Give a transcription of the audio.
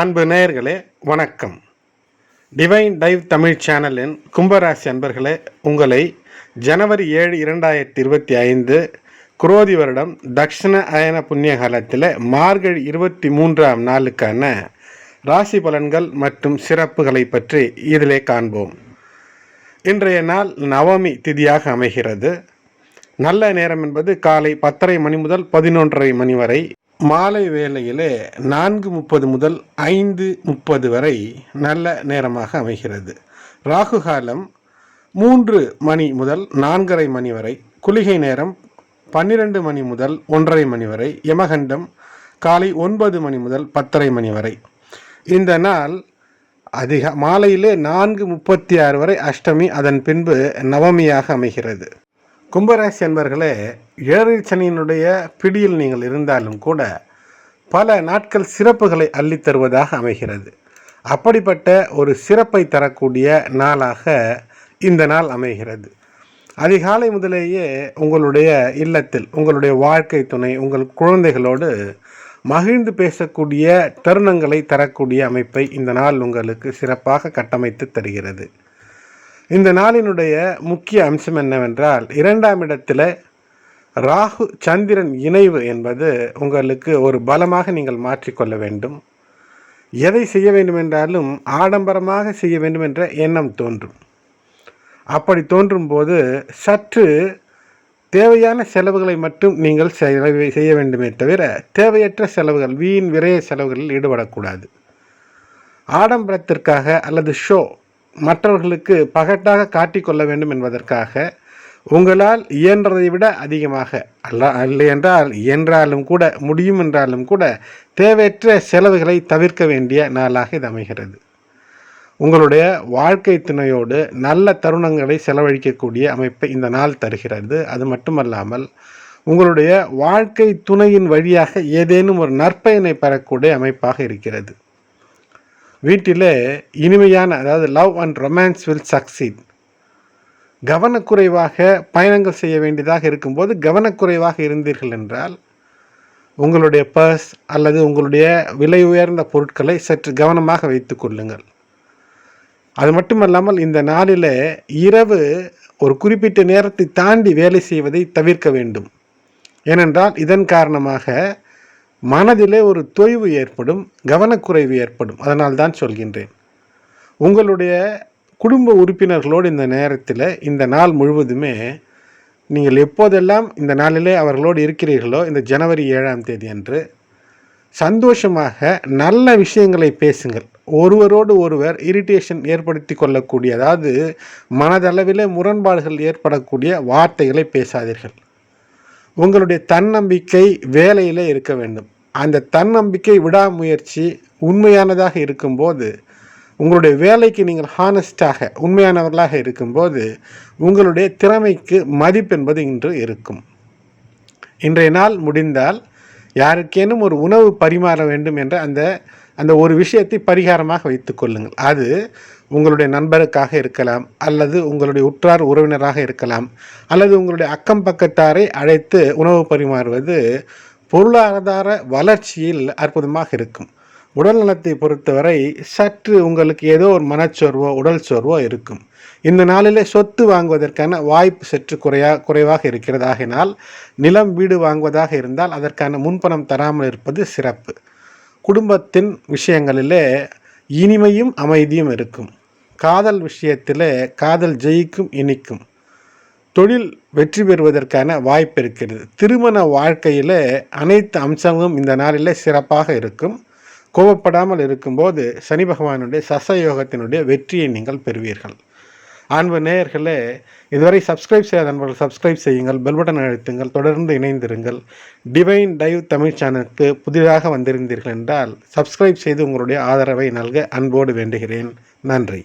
அன்பு நேயர்களே வணக்கம். டிவைன் டைவ் தமிழ் சேனலின் கும்பராசி அன்பர்களே, உங்களை ஜனவரி 7, 2025 குரோதி வருடம் தக்ஷண அயன புண்ணிய காலத்தில் மார்கழி 23ஆம் நாளுக்கான ராசி பலன்கள் மற்றும் சிறப்புகளை பற்றி இதிலே காண்போம். இன்றைய நாள் நவமி திதியாக அமைகிறது. நல்ல நேரம் என்பது காலை 10:30 மணி முதல் 11:30 மணி வரை, மாலை வேளையிலே 4:30 முதல் 5:30 வரை நல்ல நேரமாக அமைகிறது. ராகு காலம் 3 மணி முதல் 4:30 மணி வரை, குளிகை நேரம் 12 மணி முதல் 1:30 மணி வரை, யமகண்டம் காலை 9 மணி முதல் 10:30 மணி வரை. இந்த நாள் மாலையிலே 4:36 வரை அஷ்டமி, அதன் பின்பு நவமியாக அமைகிறது. கும்பராசி அன்பர்களே, ஏழரை சனியினுடைய பிடியில் நீங்கள் இருந்தாலும் கூட பல நாட்கள் சிறப்புகளை அள்ளித்தருவதாக அமைகிறது. அப்படிப்பட்ட ஒரு சிறப்பை தரக்கூடிய நாளாக இந்த நாள் அமைகிறது. அதிகாலை முதலேயே உங்களுடைய இல்லத்தில் உங்களுடைய வாழ்க்கை துணை, உங்கள் குழந்தைகளோடு மகிழ்ந்து பேசக்கூடிய தருணங்களை தரக்கூடிய அமைப்பை இந்த நாள் உங்களுக்கு சிறப்பாக கட்டமைத்து தருகிறது. இந்த நாளினுடைய முக்கிய அம்சம் என்னவென்றால், 2ஆம் இடத்தில் ராகு சந்திரன் இணைவு என்பது உங்களுக்கு ஒரு பலமாக நீங்கள் மாற்றிக்கொள்ள வேண்டும். எதை செய்ய வேண்டும் என்றாலும் ஆடம்பரமாக செய்ய வேண்டும் என்ற எண்ணம் தோன்றும். அப்படி தோன்றும் போது சற்று தேவையான செலவுகளை மட்டும் நீங்கள் செய்ய வேண்டுமே தவிர தேவையற்ற செலவுகள், வீண் விரைய செலவுகளில் ஈடுபடக்கூடாது. ஆடம்பரத்திற்காக அல்லது மற்றவர்களுக்கு பகட்டாக காட்டிக்கொள்ள வேண்டும் என்பதற்காக உங்களால் இயன்றதை விட அதிகமாக இல்லை என்றால் இயன்றாலும் கூட, முடியும் என்றாலும் கூட தேவையற்ற செலவுகளை தவிர்க்க வேண்டிய நாளாக இது அமைகிறது. உங்களுடைய வாழ்க்கை துணையோடு நல்ல தருணங்களை செலவழிக்கக்கூடிய அமைப்பை இந்த நாள் தருகிறது. அது மட்டுமல்லாமல் உங்களுடைய வாழ்க்கை துணையின் வழியாக ஏதேனும் ஒரு நற்பயனை பெறக்கூடிய அமைப்பாக இருக்கிறது. வீட்டிலே இனிமையான, அதாவது love and romance will succeed. கவனக்குறைவாக பயணங்கள் செய்ய வேண்டியதாக இருக்கும்போது கவனக்குறைவாக இருந்தீர்கள் என்றால் உங்களுடைய பர்ஸ் அல்லது உங்களுடைய விலை உயர்ந்த பொருட்களை சற்று கவனமாக வைத்து கொள்ளுங்கள். அது மட்டுமல்லாமல் இந்த நாளில் இரவு ஒரு குறிப்பிட்ட நேரத்தை தாண்டி வேலை செய்வதை தவிர்க்க வேண்டும். ஏனென்றால் இதன் காரணமாக மனதிலே ஒரு தொய்வு ஏற்படும், கவனக்குறைவு ஏற்படும். அதனால் தான் சொல்கின்றேன். உங்களுடைய குடும்ப உறுப்பினர்களோடு இந்த நேரத்தில், இந்த நாள் முழுவதுமே நீங்கள் எப்போதெல்லாம் இந்த நாளிலே அவர்களோடு இருக்கிறீர்களோ, இந்த ஜனவரி 7ஆம் தேதி அன்று சந்தோஷமாக நல்ல விஷயங்களை பேசுங்கள். ஒருவரோடு ஒருவர் இரிட்டேஷன் ஏற்படுத்தி கொள்ளக்கூடிய, அதாவது மனதளவிலே முரண்பாடுகள் ஏற்படக்கூடிய வார்த்தைகளை பேசாதீர்கள். உங்களுடைய தன்னம்பிக்கை வேலையிலே இருக்க வேண்டும். அந்த தன்னம்பிக்கை, விடாமுயற்சி உண்மையானதாக இருக்கும்போது, உங்களுடைய வேலைக்கு நீங்கள் ஹானஸ்டாக உண்மையானவர்களாக இருக்கும்போது உங்களுடைய திறமைக்கு மதிப்பு என்பது இன்று இருக்கும். இன்றைய நாள் முடிந்தால் யாருக்கேனும் ஒரு உணவு பரிமாற வேண்டும் என்ற அந்த ஒரு விஷயத்தை பரிகாரமாக வைத்து கொள்ளுங்கள். அது உங்களுடைய நண்பருக்காக இருக்கலாம், அல்லது உங்களுடைய உற்றார் உறவினராக இருக்கலாம், அல்லது உங்களுடைய அக்கம் பக்கத்தாரை அழைத்து உணவு பரிமாறுவது பொருளாதார வளர்ச்சியில் அற்புதமாக இருக்கும். உடல் நலத்தை பொறுத்தவரை சற்று உங்களுக்கு ஏதோ ஒரு மனச்சோர்வோ உடல் சோர்வோ இருக்கும். இந்த நாளிலே சொத்து வாங்குவதற்கான வாய்ப்பு சற்று குறைவாக இருக்கிறது. ஆகினால் நிலம், வீடு வாங்குவதாக இருந்தால் அதற்கான முன்பணம் தராமல் இருப்பது சிறப்பு. குடும்பத்தின் விஷயங்களிலே இனிமையும் அமைதியும் இருக்கும். காதல் விஷயத்திலே காதல் ஜெயிக்கும், இனிக்கும். தொழில் வெற்றி பெறுவதற்கான வாய்ப்பு இருக்கிறது. திருமண வாழ்க்கையில் அனைத்து அம்சங்களும் இந்த நாளிலே சிறப்பாக இருக்கும். கோபப்படாமல் இருக்கும்போது சனி பகவானுடைய சசயோகத்தினுடைய வெற்றியை நீங்கள் பெறுவீர்கள். அன்பு நேயர்களே, இதுவரை சப்ஸ்கிரைப் செய்யாத நண்பர்கள் சப்ஸ்கிரைப் செய்யுங்கள், பெல் பட்டன் அழுத்துங்கள், தொடர்ந்து இணைந்திருங்கள். டிவைன் டைவ் தமிழ் சேனலுக்கு புதிதாக வந்திருந்தீர்கள் என்றால் சப்ஸ்கிரைப் செய்து உங்களுடைய ஆதரவை நல்க அன்போடு வேண்டுகிறேன். நன்றி.